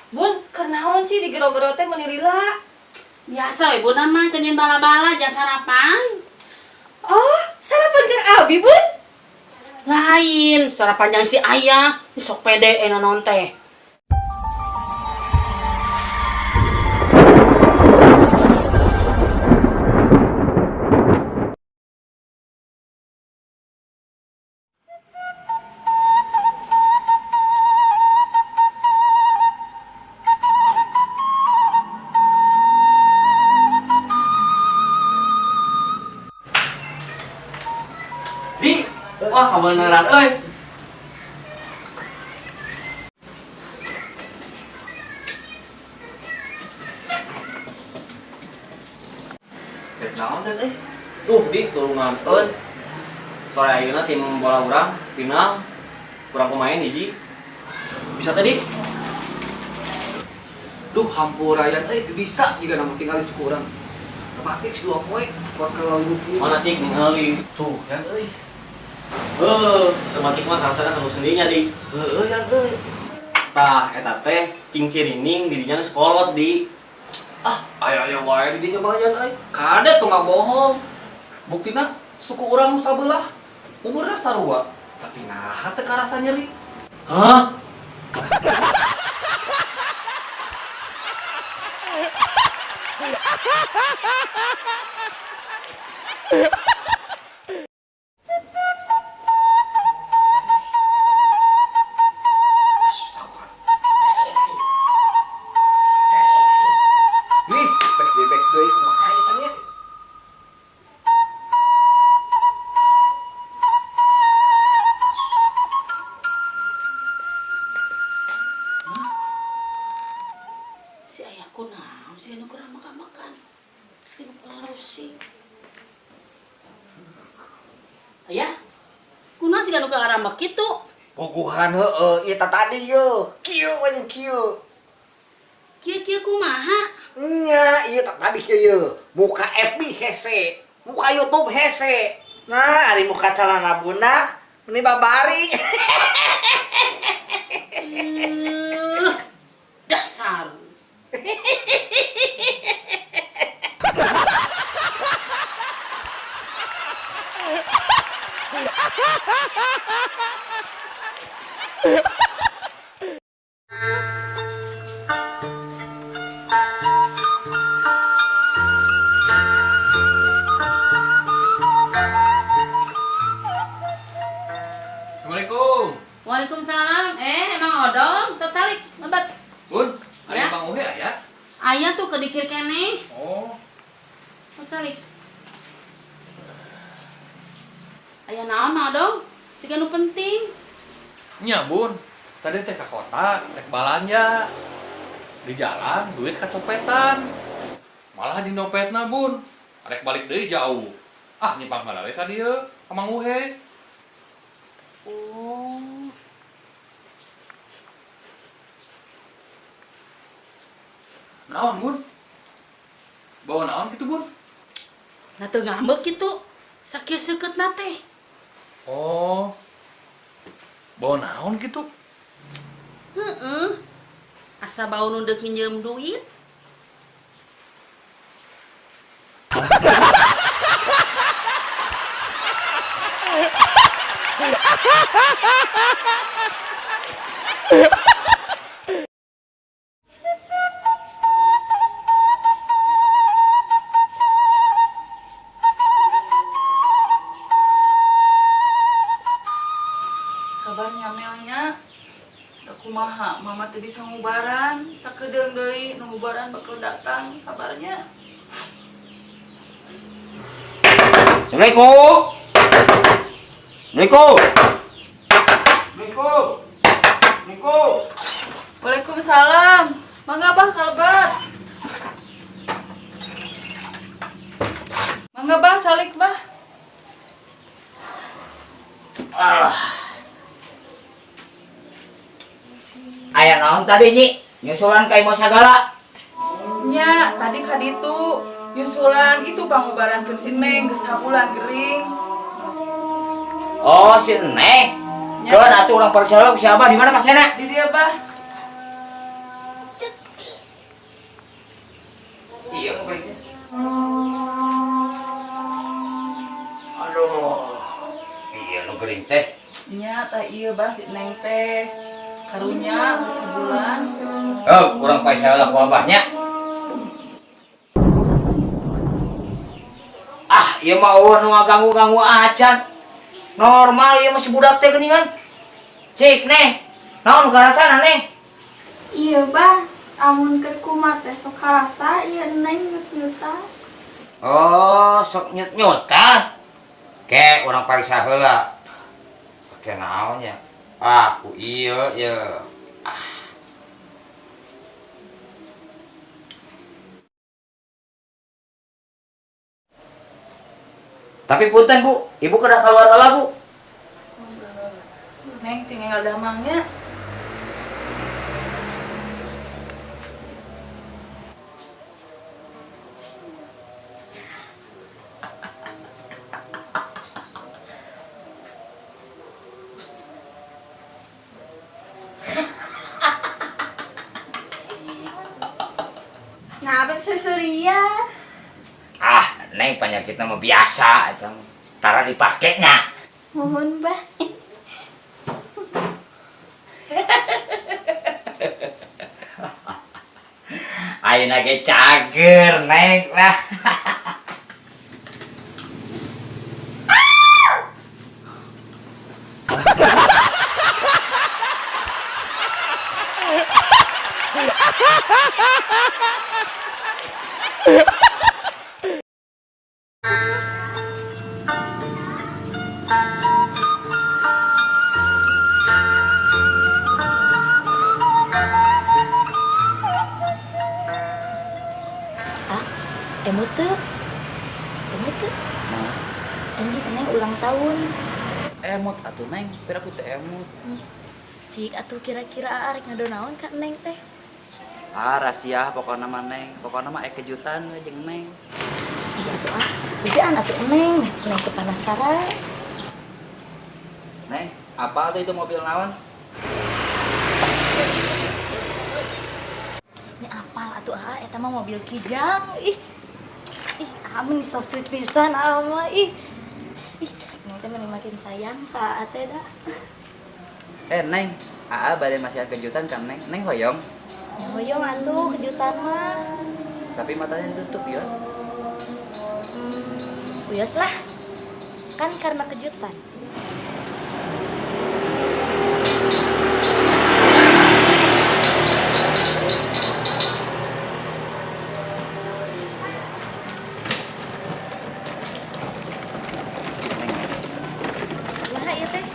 Bun, kenaon sih di gero-gero teh menilila? Biasa ibu nama cenyen bala-bala jangan sarapan. Oh, sarapan kan abi, Bun? Lain, sarapan jangan si ayah. Sok pede nanon teh. Di, wah kebeneran euy. Rek naon teh euy? Di tulungan euy. Sore ayeuna tim bola urang final kurang pemain hiji. Bisa tadi? Hampurayan itu bisa jika nama tinggal di sekurang. Tematik si dua poe buat kalau lupa. Mana cik ningali? Tuh, yan euy. Tematik mah kasana kamu sendirinya di. Yan euy. Tah eta teh cing cirining didinya geus kolot di. Aya wae di dinya mah yan euy. Kade tuh nggak bohong. Buktina suku urang nu sabelah umurna sarua, tapi naha teu karasa nyeri. Hah? Nih, bek deui kumaha eta nya? Si ayahku naon si anu kurang makan. Tiba pengarusi. Ayah, kunaon sih anu karambak kitu? Puguhan heueuh eta tadi yeuh. Kieu we jeung kieu. Kieu kumaha? Nya, ieu tadi kieu yeuh. Muka FB hese, muka YouTube hese. Nah, ari muka calana budak meni babari. Dasar. Assalamualaikum. Waalaikumsalam. Emang odong? Sok salik, ngebat. Bun, ada Ya. Bang Uhe aya? Ayah tuh kedikir kene. Oh, Sok salik. Ayah naon odong? Siga nu penting. nya Bun. Tadi teh ka kota, teh balanja. Di jalan duit kacopetan. Malah jeung dompetna Bun. Arek balik deui jauh. Nyimpang balawe ka dieu, ka Mang Uhe. Oh. Naon Bun? Bawa naon kitu Bun? Nah teu ngambek kitu. Sakieu seukeutna teh. Oh. Bawa naon kitu? Heeh. Asa bau nu deuk minjem duit. Sabarnya Melnya. Da kumaha, mama teh bisa ngubaran, sakedeung deui nu ngubaran bakal datang, sabarnya. Assalamualaikum. Assalamualaikum. Assalamualaikum. Assalamualaikum. Waalaikumsalam. Mangga Bah kalbat. Mangga Bah calik Bah. Aya naon tadi Nyi? Nyusulan ka imah sagala. Nya, tadi kaditu nyusulan itu pangubarankeun si Neng geus sabulan gering. Oh, si Neng. Nya. Keun atuh urang percaya ku si Abah di mana pasena? Di dia Bah. aing teh. Nya tah ieu bah si Neng teh. Karunya geus sebulan. Oh, kurang paisa heula ku abahnya. Ah, ieu mah eueuh nu ngaganggu-ganggu acan. Normal ieu masih budak teh geuningan. Cik, Neng. Naon karasana, Neng? Iya bah, amun keur kumat teh sok karasa ieu Neng nyut-nyutan. Oh, sok nyut-nyutan. Ke urang pariksa heula. Pake naon nya? Ah, ku ieu Ah. Tapi punten, Bu. Ibu kedah keluar heula, Bu. Neng cingeng damangnya. Ngapa seserian? Ah, Neng penyakitnya mah biasa eta mah. Tara dipake nya. Mohon bah. Ayeuna ge cager, Neng lah. Emut tuh. Anjing Neng ulang tahun. Emut atuh Neng, pira ku teh emut. Cik atuh kira-kira arek ngadonaon ka Neng teh. Ah, rahasia pokokna mah Neng. Pokokna mah kejutan we jeung Neng. Iya tuh ah. Bujaan atuh Neng, Neng teh penasaran. Neng, apa tuh itu mobil naon? Ini apal atuh ah eta mah mobil Kijang. Ih, amun so sweet pisan mah ih. Neng teh makin sayang ka ate dah. Neng, Aa bade masih kejutan kan Neng? Neng hoyong, Hoyong atuh kejutan mah. tapi matanya tutup Yos. Uyos lah. Kan karena kejutan. Nah, iya teh.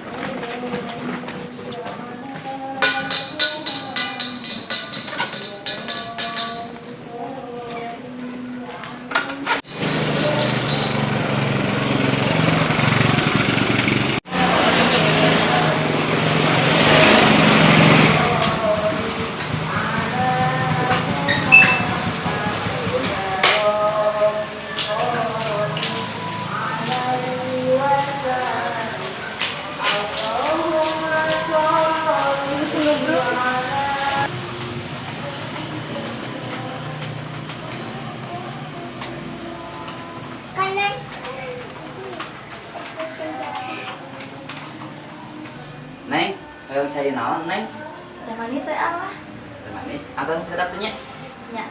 Neng, hoyong cai naon Neng? Teh manis we Allah. Teh manis, anton sedap tuh nya. Nya.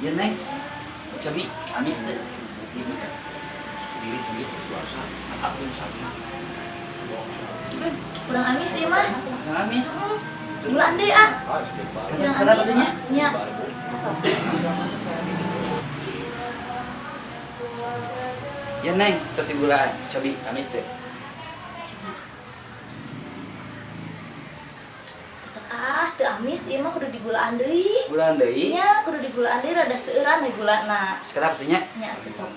Iya Neng, cobi amis tuh. Kurang amis ieu mah. Amis. Bulan deh ah. Terus sedap tuh nya. Nya. Asal. Ya Neng, terus digulaan, cobi amis tuh. Teu amis ieu mah kudu digulaan deui. Gulaan deui. Nya kudu digulaan deui rada seueuran we gulana. Sekarang tuh nya. Nya atuh sok.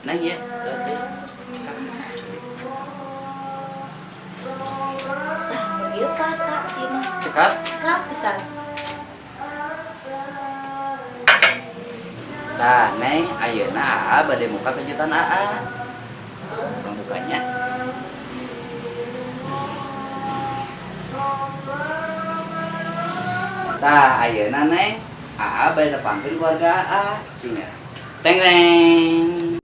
Neng ya, cekak. Tah, mun ieu pas tak gimana? Cekap. Cekap pisan. Tah, Neng, ayeuna Aa bade muka kejutan Aa. Pembukanya. Tah, ayeuna Neng, Aa bade nepangkeun keluarga Aa. Tinggal. Teng teng.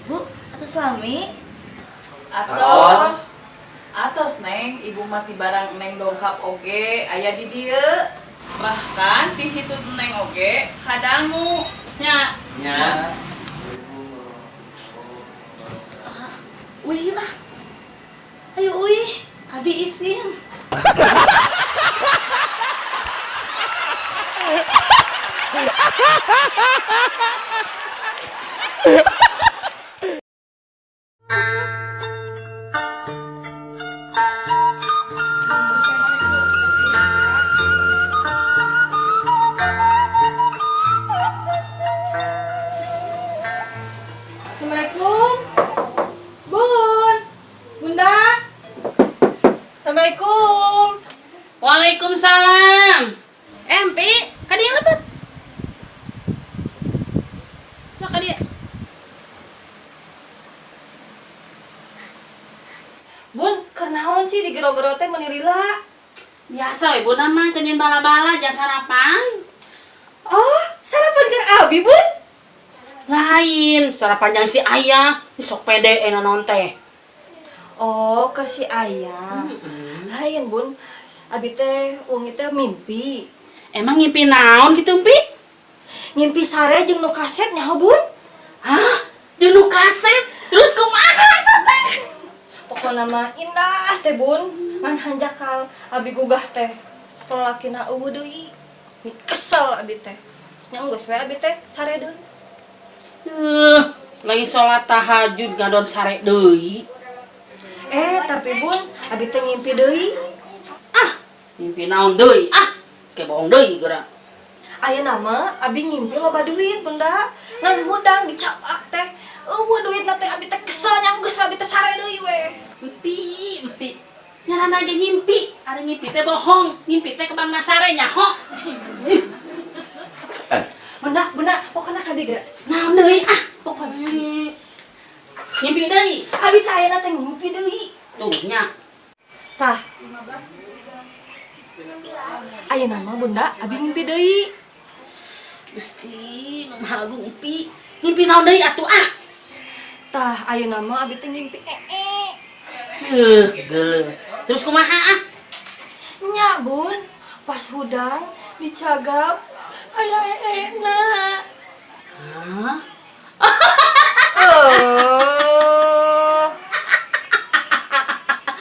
Bu, atau suami? Atos. Atos neng, ibu mati barang neng dongkap oge, aya di dia. Bahkan ti hitut neng oge, kadangu nya. Nya. Wih lah. Ayo wih, abi isin. Assalamualaikum. Bun. Bunda. Assalamualaikum. Waalaikumsalam. Empi, kadi yang lepet. Sok kadi. Bun, kenaon sih di gero-gero teh menirila? Biasa we Bun mah kenyen bala-bala jang sarapan. Oh, sarapan kan abi, Bun? Lain, sarapan jang si ayah, sok pede nanon teh. Oh, ke si ayah. Lain, Bun. Abi teh ungi teh mimpi. Emang ngimpi naon gitu, Pi? Ngimpi sare jeung nu kaset nyaho, Bun. Hah? Jeung nu kaset? Terus kumaha eta teh? Pokona mah indah teh, Bun. Ngan hanjakal abi gugah teh. Lelakina eueuh deui. Kesel abi teh. Nya geus we abi teh sare deui. Lagi sholat tahajud ngadon sare deui. Tapi Bun, abi teh ngimpi deui. Mimpi naon deui? Ke bohong deui geura. Ayeuna mah abi ngimpi loba duit, Bunda. Ngan hudang dicabak teh. Eueuh duitna teh abi teh kesel nya geus abi teh sare deui we. Mimpi. Nyarana aja ngimpi. Ada ngimpi teh bohong. Ngimpi teh kebangna sare nyaho. Bunda, pokona kadi geura. Naon deui? Pokona Ngimpi deui. abi teh ayeuna teh ngimpi deui. Tuh nya. Tah. Ayeuna mah Bunda, abi ngimpi deui. Gusti, nu maha ngimpi. Ngimpi naon deui atuh Tah, ayeuna mah abi teh ngimpi geuleuh. Terus kumaha Nya, Bun. Pas hudang dicagap aya na. Hah? Oh.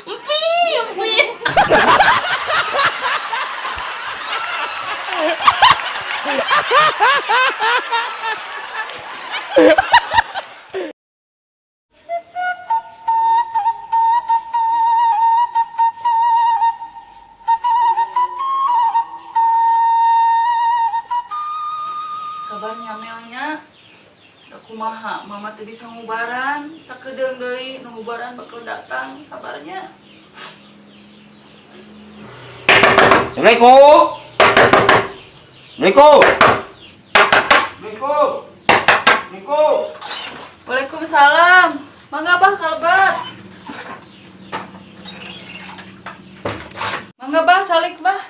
Mimpi. Sabarnya melnya. Da kumaha, mama teh bisa ngubaran, sakedeung deui nu ngubaran bakal datang, sabarnya. Assalamualaikum. Assalamualaikum. Assalamualaikum. Assalamualaikum. Waalaikumsalam. Mangga Bah kalbat. Mangga Bah calik Bah.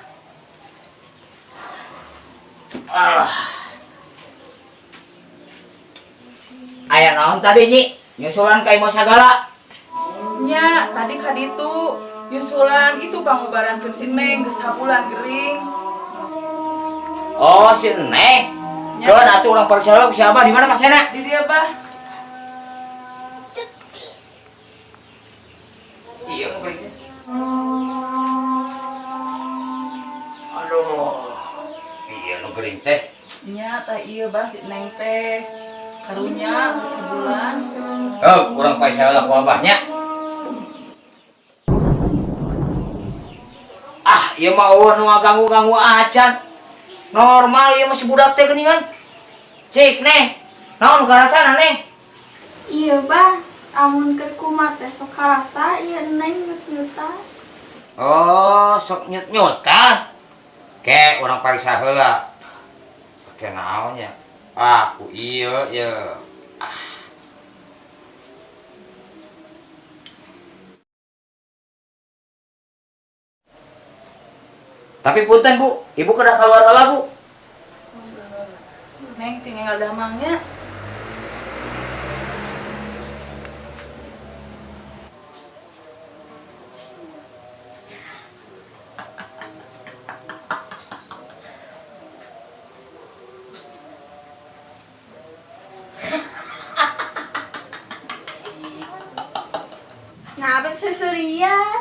Aya naon tadi Nyi? Nyusulan ka imah sagala. Nya, tadi kaditu nyusulan itu pangubarankeun si Neng geus sabulan gering. Oh, si Neng. Keun atuh urang percaya ku si Abah di mana pasena? Di dia Bah. Iya, kok baiknya. Aduh. Iya, nu gering teh. Nya, tah ieu Bah si Neng teh. Karunya geus sabulan. Urang pae saya ku Abahnya. Ieu mah eueuh nu ngaganggu-ganggu acan. Normal ieu mah si budak teh geuningan. Cik, Neng. Naon karasana, Neng? Iya bah, amun keur kumat teh sok karasa ieu neng nyut-nyutan. Oh, sok nyut-nyutan. Ke orang pariksa heula. Pake naon nya? Aku ieu ya. Tapi punten Bu, Ibu kedah keluar heula Bu. Neng cinggal damangnya. Nah, apa seseria?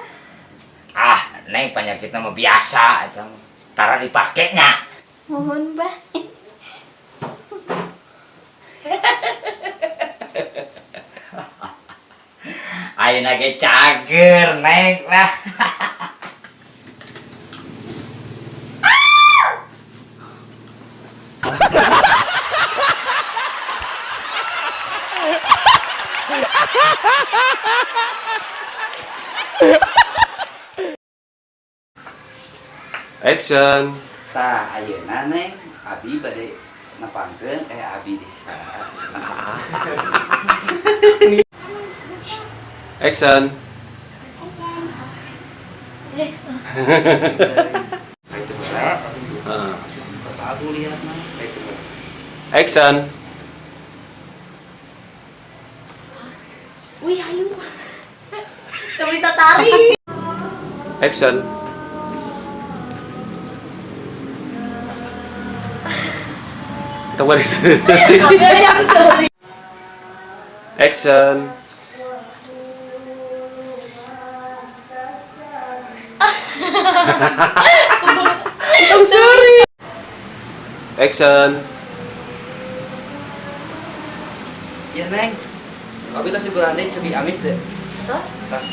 Neng penyakitnya mah biasa aja. Tara dipakainya. Mohon bah. Ayeuna ge cager Neng lah. Action. Tah ayeuna neng abi bade nepangkeun abi di sana. Action. Yes. Itu berat. Heeh. Bapak aku lihat mah itu berat. Action. Wih, ayo. Gak bisa tarik. Action. Tunggu di Action. I'm sorry. Action. Ya neng, abi tos dibulan deui cobi amis deh. Terus Tas.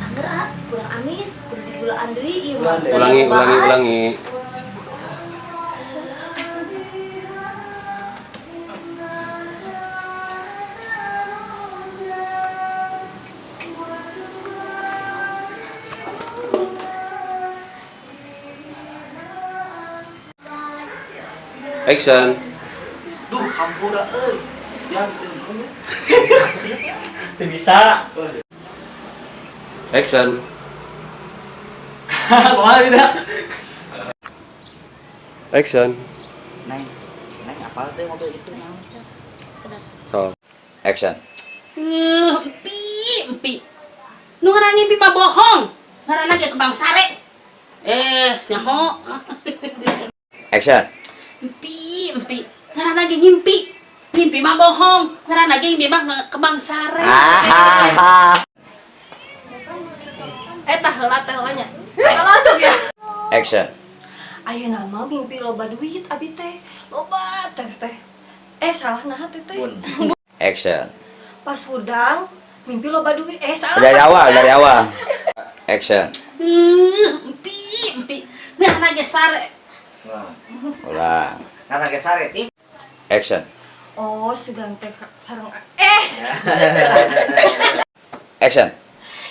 angger kurang amis, kudu digulaan deui ieu Gulaan deui. Ulangi. Action. Duh, hampura euy. Yang Bisa. Action. Kumaha bida? Action. Neng, apal teh mobil itu naon? So. Action. Empi. Nu ngaran ngimpi mah bohong. Ngaranna ge kebang sare. Nyaho. Action. Empi. Ngaranna ge ngimpi. Ngimpi mah bohong. Ngaranna ge ngimpi mah kebang sare. tah heula nya. Langsung ya. Action. Ayeuna mah mimpi loba duit abi teh. Loba teh. Salah naha teh. Action. Pas hudang mimpi loba duit. Salah. Dari awal. Action. Empi. Ngaranna ge sare. Ulang. Karena gesaret ih. Action. Oh, sugang teh sareng Action.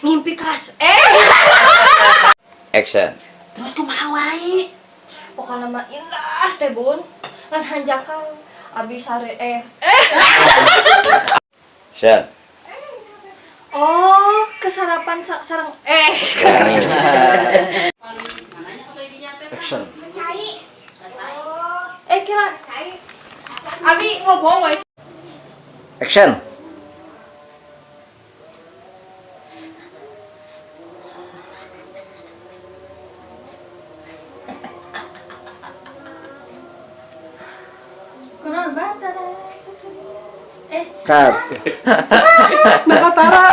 ngimpi kelas Action. Terus kumaha wae? pokokna mah indah teh bun ngan hanjakal abi sare Action. oh kesarapan sareng Action. kira abi ngomong we Action. Kunaon bah tara Cut. Nah, Tara.